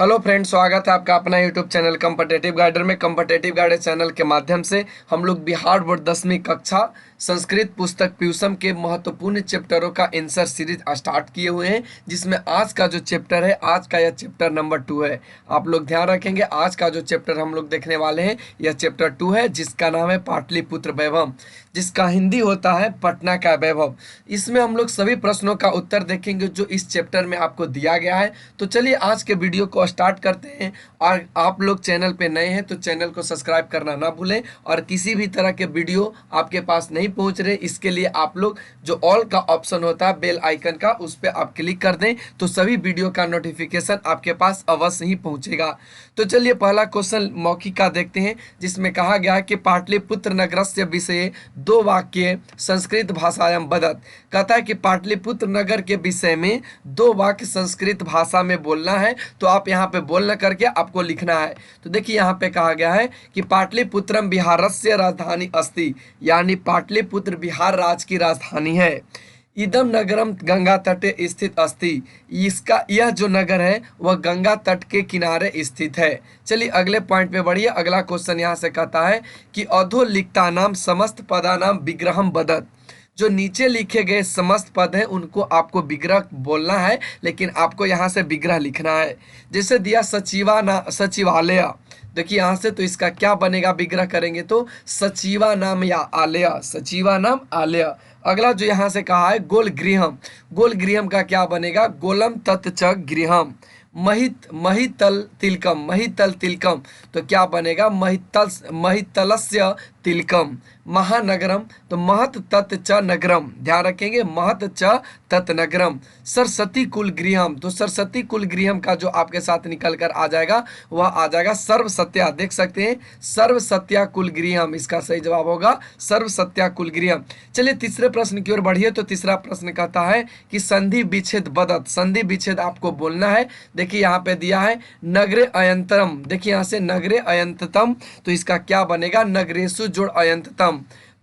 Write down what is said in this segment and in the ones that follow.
Hello friends, स्वागत है आपका अपना यूट्यूब चैनल कॉम्पिटिटिव गाइडर में। कॉम्पिटिटिव गाइडर चैनल के माध्यम से हम लोग बिहार बोर्ड 10वीं कक्षा संस्कृत पुस्तक प्यूसम के महत्वपूर्ण चैप्टरों का आंसर सीरीज स्टार्ट किए हुए हैं, जिसमें आज का जो चैप्टर है, आज का यह चैप्टर नंबर 2 है। आप लोग ध्यान रखेंगे, आज का जो चैप्टर हम लोग देखने वाले हैं यह चैप्टर 2 है, जिसका नाम है पाटलिपुत्र वैभव, जिसका हिंदी होता है पटना का वैभव। इसमें हम लोग सभी प्रश्नों का उत्तर देखेंगे जो इस चैप्टर में आपको दिया गया है। तो चलिए आज के वीडियो को स्टार्ट करते हैं। और आप लोग चैनल पे नए हैं तो चैनल को सब्सक्राइब करना ना भूलें, और किसी भी तरह के वीडियो आपके पास नहीं पहुंच रहे, इसके लिए आप लोग जो ऑल का ऑप्शन होता है बेल आइकन का, उस पर आप क्लिक कर दें तो सभी वीडियो का नोटिफिकेशन आपके पास अवश्य ही पहुंचेगा। तो चलिए पहला क्वेश्चन मौखिक का देखते हैं, जिसमें कहा गया है कि पाटलिपुत्र नगरस्य विषय दो वाक्य संस्कृत भाषायां वदत्। कहता है कि पाटलिपुत्र नगर के विषय में दो वाक्य संस्कृत भाषा में बोलना है। तो आप यहाँ पे बोलना करके आपको लिखना है। तो देखिए यहाँ पे कहा गया है कि पाटलिपुत्रम बिहारस्य राजधानी अस्ति, यानी पाटलिपुत्र बिहार राज्य की राजधानी है। इदम नगरम गंगा तटे स्थित अस्ति, इसका यह जो नगर है वह गंगा तट के किनारे स्थित है। चलिए अगले पॉइंट पे बढ़िए। अगला क्वेश्चन यहाँ से कहता है कि अधोलिखिता नाम समस्त पदा नाम विग्रहम वदत्। जो नीचे लिखे गए समस्त पद हैं उनको आपको विग्रह बोलना है, लेकिन आपको यहाँ से विग्रह लिखना है। जैसे दिया सचिवालय, देखिए यहाँ से तो इसका क्या बनेगा, विग्रह करेंगे तो सचिवा नाम या आलय, सचिवा नाम आलय। अगला जो यहाँ से कहा है गोल गृहम, गोल गृहम का क्या बनेगा, गोलम तत् च गृहम। महितल तिलकम, महितल तिलकम तो क्या बनेगा, महितलस्य तिलकम। महानगरम तो महत तत् च नगरम, ध्यान रखेंगे, महत च तत् नगरम। सरस्वती कुल गृहम, तो सरस्वती कुल गृहम का जो आपके साथ निकल कर आ जाएगा वह आ जाएगा सर्व सत्या, देख सकते हैं सर्व सत्या कुल गृहम, इसका सही जवाब होगा सर्व सत्या कुल गृहम। चलिए तीसरे प्रश्न की ओर बढ़िए। तो तीसरा प्रश्न कहता है कि संधि विच्छेद वदत्, संधि विच्छेद आपको बोलना है। देखिए यहाँ पे दिया है नगरे अयंतरम, देखिए यहाँ से नगरे अयंततम तो इसका क्या बनेगा, नगरेशु जोड़ अयंततम।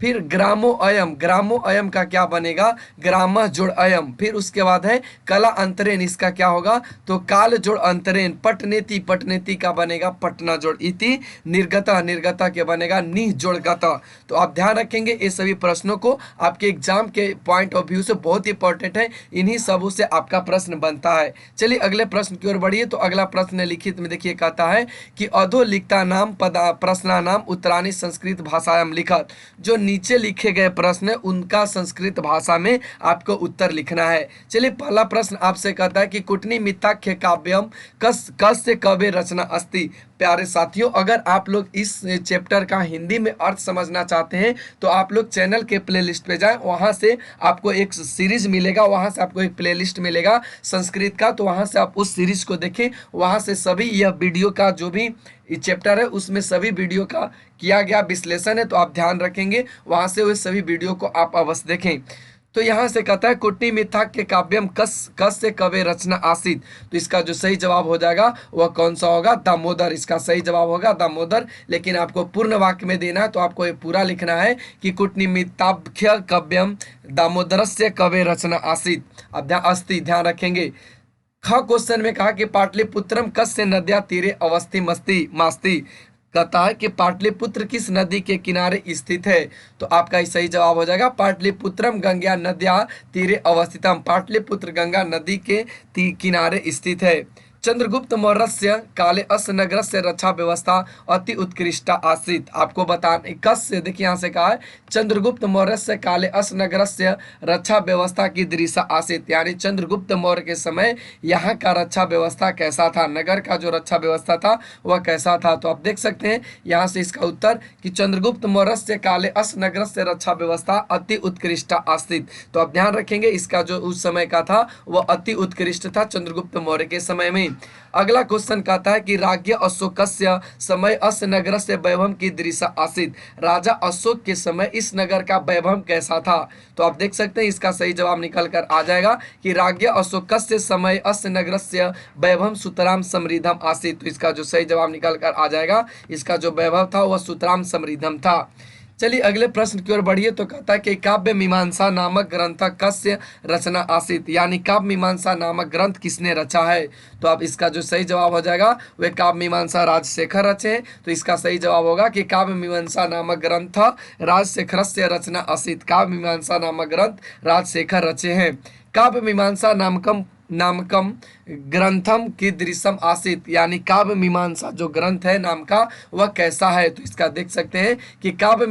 फिर ग्रामो अयम, ग्रामो अयम का क्या बनेगा, ग्राम जोड़ अयम। फिर उसके बाद है कला अंतरेन, इसका क्या होगा, तो काल जोड़ अंतरेन। पटनेति, पटनेति का बनेगा पटना जोड़ इति। निर्गता, निर्गता के बनेगा निह जोड़ गता। तो आप ध्यान रखेंगे ये सभी प्रश्नों को, आपके एग्जाम के पॉइंट ऑफ व्यू से बहुत ही इंपॉर्टेंट है, इन्हीं सबों से आपका प्रश्न बनता है। चलिए अगले प्रश्न की ओर बढ़िए। तो अगला प्रश्न लिखित में देखिए कहता है कि अधोलिखिता नाम प्रश्ना नाम उत्तराणी संस्कृत भाषायां लिखत। जो नीचे लिखे गए प्रश्न उनका संस्कृत भाषा में आपको उत्तर लिखना है। चलिए पहला प्रश्न आपसे कहता है कि कुटनी मिथ्याख्य काव्यम कस्य कवे रचना अस्ति। प्यारे साथियों, अगर आप लोग इस चैप्टर का हिंदी में अर्थ समझना चाहते हैं तो आप लोग चैनल के प्लेलिस्ट पे जाएं, वहां से आपको एक सीरीज मिलेगा, वहां से आपको एक प्लेलिस्ट मिलेगा संस्कृत का, तो वहां से आप उस सीरीज को देखें। वहां से सभी यह वीडियो का जो भी चैप्टर है उसमें सभी वीडियो का किया गया विश्लेषण है, तो आप ध्यान रखेंगे वहां से उस सभी वीडियो को आप अवश्य देखें। तो यहाँ से कहता है कुटनी मिथ्याख्य काव्यम कस्य कवे रचना आसीत। तो इसका जो सही जवाब हो जाएगा वह कौन सा होगा, दामोदर, इसका सही जवाब होगा दामोदर। लेकिन आपको पूर्ण वाक्य में देना है तो आपको ये पूरा लिखना है कि कुटनी मिथ्याख्य काव्यम दामोदरस्य कवे रचना आसीत। अब अस्ति, ध्यान रखेंगे। ख क्वेश्चन में कहा कि पाटलिपुत्रम कस्य नद्या तीरे अवस्थी मास्ती। कहता है कि पाटलिपुत्र किस नदी के किनारे स्थित है। तो आपका सही जवाब हो जाएगा पाटलिपुत्रम गंगा नद्या तीरे अवस्थितम, पाटलिपुत्र गंगा नदी के किनारे स्थित है। चंद्रगुप्त मौर्य काले अस्य नगरस्य रक्षा व्यवस्था अति उत्कृष्टा आसीत। आपको बताने कस्य, देखिए यहाँ से कहा है चंद्रगुप्त मौर्य काले अस्य नगरस्य रक्षा व्यवस्था की दृशा आसीत, यानी चंद्रगुप्त मौर्य के समय यहाँ का रक्षा व्यवस्था कैसा था, नगर का जो रक्षा व्यवस्था था वह कैसा था। तो आप देख सकते हैं यहाँ से इसका उत्तर कि चंद्रगुप्त मौर्य काले अस्य नगरस्य रक्षा व्यवस्था अति उत्कृष्टा आसीत। तो आप ध्यान रखेंगे इसका जो उस समय का था वह अति उत्कृष्ट था चंद्रगुप्त मौर्य के समय में। अगला क्वेश्चन कहता है कि राज्य अशोकस्य समय अस्य नगर से वैभव की दृशा आसीत। राजा अशोक के समय इस नगर का वैभव कैसा था। तो आप देख सकते हैं इसका सही जवाब निकल कर आ जाएगा कि राज्य अशोकस्य समय अस्य नगर से वैभव सुतराम समृद्धम आसीत। तो इसका जो सही जवाब निकल कर आ जाएगा, इसका जो वैभव था वह सुतराम समृद्धम था। चलिए अगले प्रश्न की ओर बढ़िए। तो कहता है कि काव्य मीमांसा नामक ग्रंथ कस्य रचना आसित, यानी काव्य मीमांसा नामक ग्रंथ किसने रचा है। तो अब इसका जो सही जवाब हो जाएगा वह काव्य मीमांसा राजशेखर रचे हैं। तो इसका सही जवाब होगा कि काव्य मीमांसा नामक ग्रंथ राजशेखर से रचना आसित, काव्य मीमांसा नामक ग्रंथ राजशेखर रचे हैं। काव्य मीमांसा नामकम नामकम ग्रंथम कीदृशम आसित, यानी काव्य मीमांसा जो ग्रंथ है नाम का वह कैसा है। तो इसका देख सकते हैं कि काव्य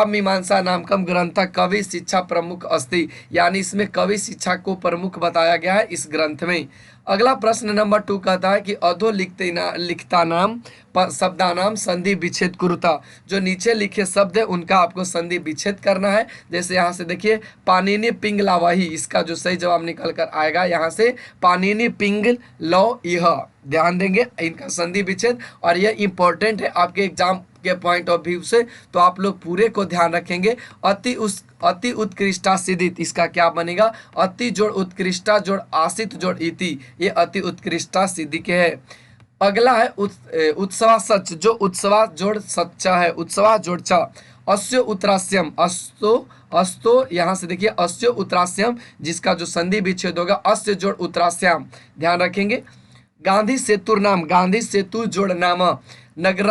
मीमांसा नामकम ग्रंथ कवि शिक्षा प्रमुख अस्ति, यानी इसमें कवि शिक्षा को प्रमुख बताया गया है इस ग्रंथ में। अगला प्रश्न नंबर 2 कहता है कि अधो लिखता नाम शब्दानाम संधि विच्छेद कुरुता, जो नीचे लिखे शब्द है उनका आपको संधि विच्छेद करना है। जैसे यहाँ से देखिए पाणिनि पिंगला वही, इसका जो सही जवाब निकल कर आएगा यहाँ से पाणिनि पिंगल लो यह, ध्यान देंगे इनका संधि विच्छेद। और यह इंपॉर्टेंट है आपके एग्जाम के पॉइंट ऑफ व्यू से, तो आप लोग पूरे को ध्यान रखेंगे। अति उत्कृष्टा सिदित, इसका क्या बनेगा अति जोड़ उत्कृष्टा जोड़ आसित जोड़ इति, ये अति उत्कृष्टा सिद्धि के है। अगला है उत्सवा सच, जो उत्सवा जोड़ सच्चा है, उत्सवा जोड़ चा। अस्य उत्तरास्यम, अस्तो यहाँ से देखिए अस्य उत्तरास्यम, जिसका जो संधि विच्छेद होगा अस्य जोड़ उत्तरास्याम, ध्यान रखेंगे। गांधी सेतुर नाम, गांधी सेतु जोड़ नाम। नगर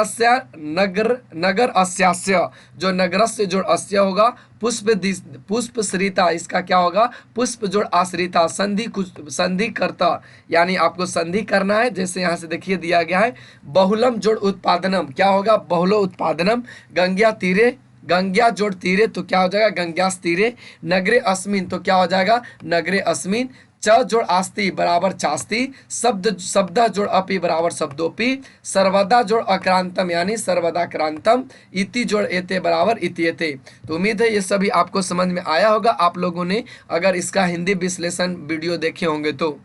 अस्यास्य, जो नगरस्य जोड़ अस्य होगा। पुष्प श्रीता, इसका क्या होगा पुष्प जोड़ आश्रिता। संधि करता, यानी आपको संधि करना है। जैसे यहाँ से देखिए दिया गया है बहुलम जोड़ उत्पादनम, क्या होगा बहुलो उत्पादनम। गंग्या जोड़ तीरे, तो क्या हो जाएगा गंग्यास तीरे। नगरे अस्मिन, तो क्या हो जाएगा नगरे अस्मिन। च जोड़ आस्ति बराबर चास्ति। शब्द जोड़ अपि बराबर शब्दोपि। सर्वदा जोड़ अक्रांतम, यानी सर्वदा क्रांतम। इति जोड़ एते बराबर इत्येते। तो उम्मीद है ये सभी आपको समझ में आया होगा, आप लोगों ने अगर इसका हिंदी विश्लेषण वीडियो देखे होंगे तो।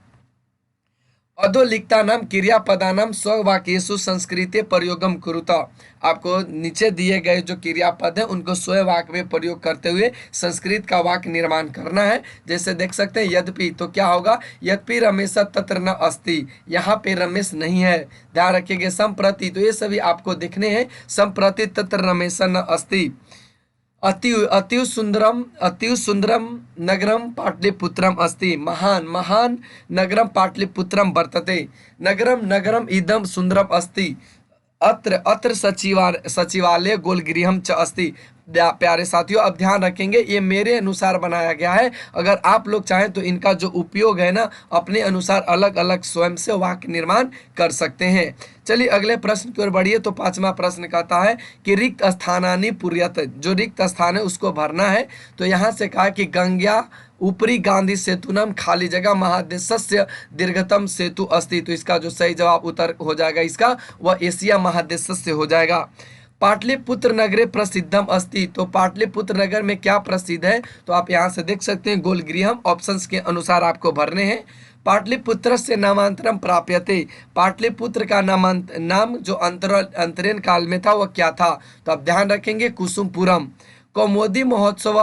अधोलिखितानां क्रियापदानां स्ववाक्येषु संस्कृते प्रयोगम कुरुता, आपको नीचे दिए गए जो क्रियापद है उनको स्वयं वाक्य में प्रयोग करते हुए संस्कृत का वाक्य निर्माण करना है। जैसे देख सकते हैं यद्यपि, तो क्या होगा यद्यपि रमेश तत्र न अस्ति, यहाँ पे रमेश नहीं है, ध्यान रखिएगा। संप्रति, तो ये सभी आपको देखने हैं। संप्रति तत्र रमेश न अस्ति। अतिव सुंदरम नगरम पाटलिपुत्रम अस्ति। महान नगरम पाटलिपुत्रम वर्तते। नगरम इदम सुंदरम अस्ति। अत्र सचिवालय गोलगृहम च अस्ति। प्यारे साथियों, अब ध्यान रखेंगे ये मेरे अनुसार बनाया गया है। अगर आप लोग चाहें तो इनका जो उपयोग है ना अपने अनुसार अलग अलग स्वयं से वाक्य निर्माण कर सकते हैं। चलिए अगले प्रश्न की ओर बढ़िए। तो 5वां प्रश्न कहता है कि रिक्त स्थानानि पूर्यत, जो रिक्त स्थान है उसको भरना है। तो यहाँ से कहा कि गंग्या ऊपरी गांधी सेतुनम खाली जगह महादेशस्य दीर्घतम सेतु अस्ति। तो इसका जो सही जवाब उत्तर हो जाएगा इसका वह एशिया महादेशस्य हो जाएगा। पाटलिपुत्र नगरे प्रसिद्धम अस्ति, तो पाटलिपुत्र नगर में क्या प्रसिद्ध है। तो आप यहाँ से देख सकते हैं गोलगृहम, ऑप्शंस के अनुसार आपको भरने हैं। पाटलिपुत्र से नामांतरम प्राप्यते, पाटलिपुत्र का नाम जो अंतरीण काल में था वह क्या था। तो आप ध्यान रखेंगे कुसुमपुरम। कौमुदी महोत्सव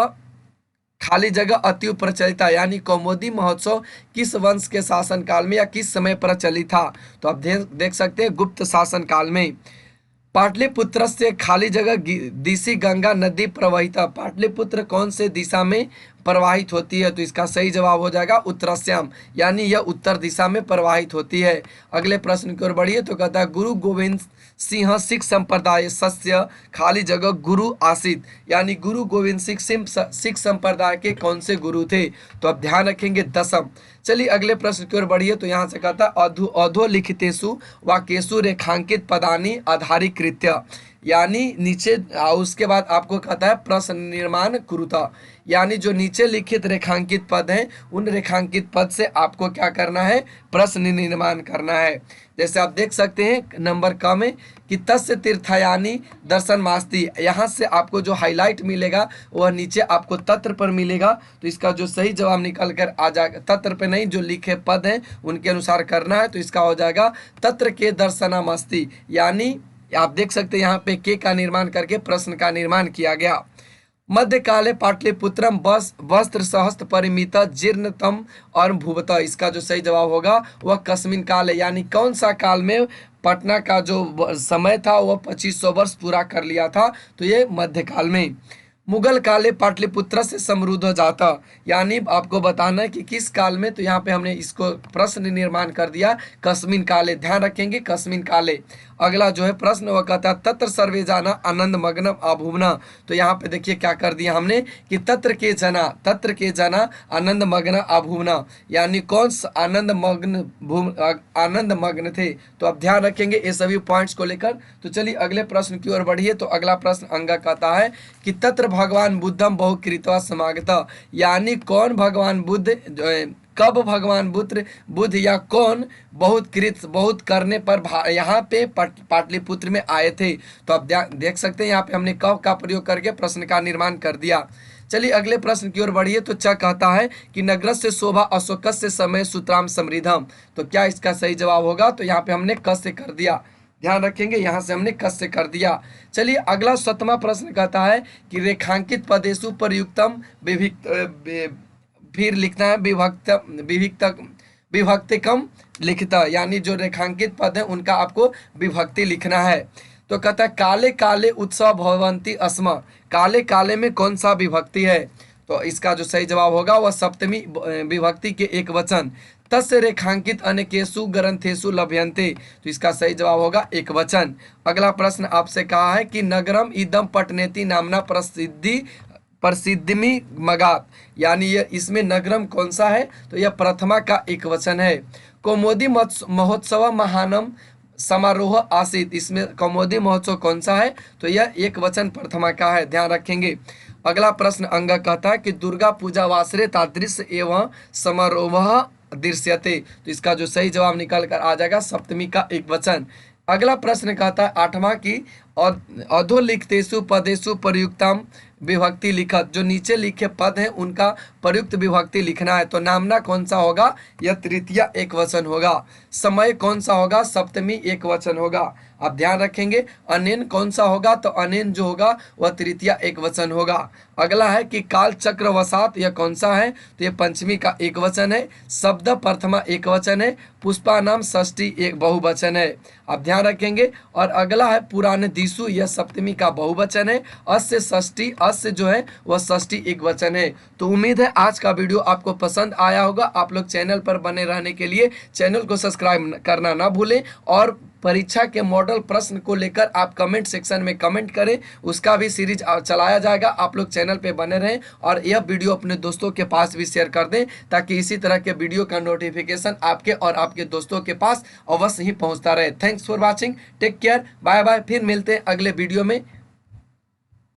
खाली जगह अति प्रचलित, यानी कौमुदी महोत्सव किस वंश के शासन काल में या किस समय प्रचलित था। तो आप देख सकते हैं गुप्त शासन काल में। पाटलिपुत्र से खाली जगह दिशि गंगा नदी प्रवाहित, पाटलिपुत्र कौन से दिशा में प्रवाहित होती है। तो इसका सही जवाब हो जाएगा उत्तरास्याम, यानी यह उत्तर दिशा में प्रवाहित होती है। अगले प्रश्न की ओर बढ़िए। तो कहता है गुरु गोविंद सिंह सिख संप्रदाय सस्य खाली जगह गुरु आसित, यानी गुरु गोविंद सिख संप्रदाय के कौन से गुरु थे। तो अब ध्यान रखेंगे दसम। चलिए अगले प्रश्न की ओर बढ़िए। तो यहाँ से कहता है अधोलिखितेषु वाक्येषु रेखांकित पदानि आधारीकृत्य, यानी नीचे उसके बाद आपको कहता है प्रश्न निर्माण कुरुता, यानी जो नीचे लिखित रेखांकित पद हैं उन रेखांकित पद से आपको क्या करना है प्रश्न निर्माण करना है। जैसे आप देख सकते हैं नंबर क में कि तस्य तीर्थयानी दर्शन मास्ती, यहाँ से आपको जो हाईलाइट मिलेगा वह नीचे आपको तत्र पर मिलेगा। तो इसका जो सही जवाब निकल कर आ जाएगा, तत्र पे नहीं जो लिखे पद हैं उनके अनुसार करना है। तो इसका हो जाएगा तत्र के दर्शनामस्ति, यानी आप देख सकते हैं यहाँ पे के का निर्माण करके प्रश्न का निर्माण किया गया। मध्यकाले पाटलिपुत्रम वस्त्र सहस्त्र परिमित जीर्णतम और भूवत, इसका जो सही जवाब होगा वह कस्मिन काल है, यानी कौन सा काल में पटना का जो समय था वह 2500 वर्ष पूरा कर लिया था। तो ये मध्यकाल में। मुगल काले पाटलिपुत्र से समृद्ध हो जाता, यानी आपको बताना है कि किस काल में। तो यहाँ पे हमने इसको प्रश्न निर्माण कर दिया कस्मिन काले, ध्यान रखेंगे कस्मिन काले। अगला जो है प्रश्न वह कहता है तत्र सर्वे जाना आनंद मग्नम अभुवना। तो यहाँ पे देखिए क्या कर दिया हमने कि तत्र के जना आनंद मग्न अभुवना, यानी कौन आनंद मग्न आनंद मग्न थे। तो अब ध्यान रखेंगे ये सभी पॉइंट्स को लेकर। तो चलिए अगले प्रश्न की ओर बढ़िए। तो अगला प्रश्न अंगा कहता है कि तत्र भगवान बुद्धम बहुकृत्वा समागता, यानी कौन भगवान बुद्ध कब भगवान बुद्ध या कौन बहुत करने पर यहाँ पे पाटलिपुत्र में आए थे। तो अब देख सकते हैं यहाँ पे हमने कब का प्रयोग करके प्रश्न का निर्माण कर दिया। चलिए अगले प्रश्न की ओर बढ़िए। तो च कहता है कि नगरस्य शोभा अशोकस्य समय सूत्राम समृद्धम। तो क्या इसका सही जवाब होगा। तो यहाँ पे हमने क से कर दिया, ध्यान रखेंगे यहाँ से हमने कस से कर दिया। चलिए अगला 7वां प्रश्न कहता है कि रेखांकित पदेशु प्रयुक्तम फिर लिखना है विभक्तिकम लिखता, यानी जो रेखांकित पद है उनका आपको विभक्ति लिखना है। तो कहता है काले काले उत्सव भवंती अस्म, काले काले में कौन सा विभक्ति है। तो इसका जो सही जवाब होगा वह सप्तमी विभक्ति के एक वचन तस्य रेखांकित अनेकेषु ग्रंथेषु लभ्यन्ते। तो इसका सही जवाब होगा एक वचन। अगला प्रश्न आपसे कहा है कि नगरम इदम पटनेति नामना प्रसिद्धिमी मगात, यानी ये इसमें नगरम कौन सा है। तो यह प्रथमा का एक वचन है। कौमुदी महोत्सव महानम समारोह आसित, इसमें कौमुदी महोत्सव कौन सा है। तो यह एक वचन प्रथमा का है, ध्यान रखेंगे। अगला प्रश्न अंग कहता है कि दुर्गा पूजा वासरे तादृश्य एवं समारोह दृश्यते। तो इसका जो सही जवाब निकल कर आ जाएगा सप्तमी का एक वचन। अगला प्रश्न कहता है 8वां की अधोलिखितेषु पदेषु प्रयुक्तम विभक्ति लिखत, जो नीचे लिखे पद हैं उनका प्रयुक्त विभक्ति लिखना है। तो नामना कौन सा होगा, यह तृतीया एक वचन होगा। समय कौन सा होगा, सप्तमी एक वचन होगा। आप ध्यान रखेंगे। अनेन कौन सा होगा, तो अनेन जो होगा वह तृतीया एक वचन होगा। अगला है कि काल चक्र वसात, यह कौन सा है। तो यह पंचमी का एक वचन है। शब्द प्रथमा एक वचन है। पुष्पा नाम षष्ठी एक बहुवचन है। आप ध्यान रखेंगे। और अगला है पुराण दिशु, यह सप्तमी का बहुवचन है। अस्य षष्ठी, अस्य जो है वह षष्ठी एक वचन है। तो उम्मीद है आज का वीडियो आपको पसंद आया होगा। आप लोग चैनल पर बने रहने के लिए चैनल को सब्सक्राइब करना ना भूलें, और परीक्षा के मॉडल प्रश्न को लेकर आप कमेंट सेक्शन में कमेंट करें, उसका भी सीरीज चलाया जाएगा। आप लोग चैनल पे बने रहें और यह वीडियो अपने दोस्तों के पास भी शेयर कर दें, ताकि इसी तरह के वीडियो का नोटिफिकेशन आपके और आपके दोस्तों के पास अवश्य ही पहुंचता रहे। Thanks for watching, take care, bye bye. फिर मिलते हैं अगले वीडियो में।